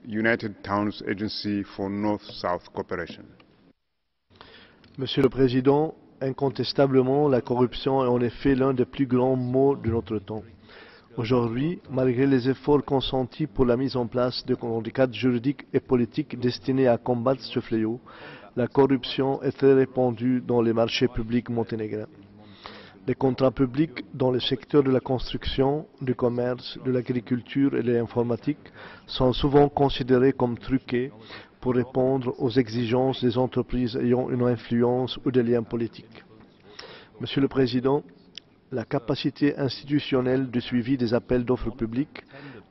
United Towns Agency for North-South Cooperation. Monsieur le Président, incontestablement, la corruption est en effet l'un des plus grands maux de notre temps. Aujourd'hui, malgré les efforts consentis pour la mise en place de cadres juridiques et politiques destinés à combattre ce fléau, la corruption est très répandue dans les marchés publics monténégrins. Les contrats publics dans le secteur de la construction, du commerce, de l'agriculture et de l'informatique sont souvent considérés comme truqués pour répondre aux exigences des entreprises ayant une influence ou des liens politiques. Monsieur le Président, la capacité institutionnelle de suivi des appels d'offres publics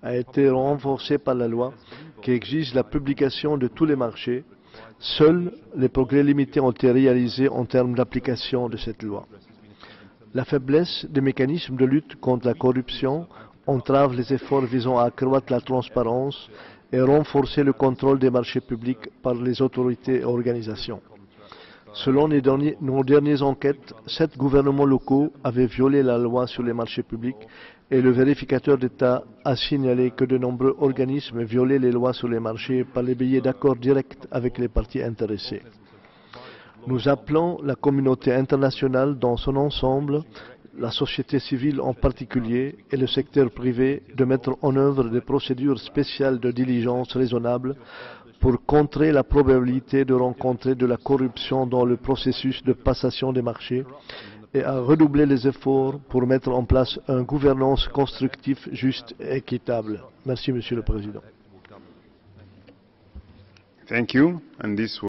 a été renforcée par la loi qui exige la publication de tous les marchés. Seuls les progrès limités ont été réalisés en termes d'application de cette loi. La faiblesse des mécanismes de lutte contre la corruption entrave les efforts visant à accroître la transparence et renforcer le contrôle des marchés publics par les autorités et organisations. Selon nos dernières enquêtes, 7 gouvernements locaux avaient violé la loi sur les marchés publics et le vérificateur d'État a signalé que de nombreux organismes violaient les lois sur les marchés par le biais d'accords directs avec les parties intéressées. Nous appelons la communauté internationale dans son ensemble, la société civile en particulier et le secteur privé de mettre en œuvre des procédures spéciales de diligence raisonnables pour contrer la probabilité de rencontrer de la corruption dans le processus de passation des marchés et à redoubler les efforts pour mettre en place une gouvernance constructive, juste et équitable. Merci, Monsieur le Président. Thank you. And this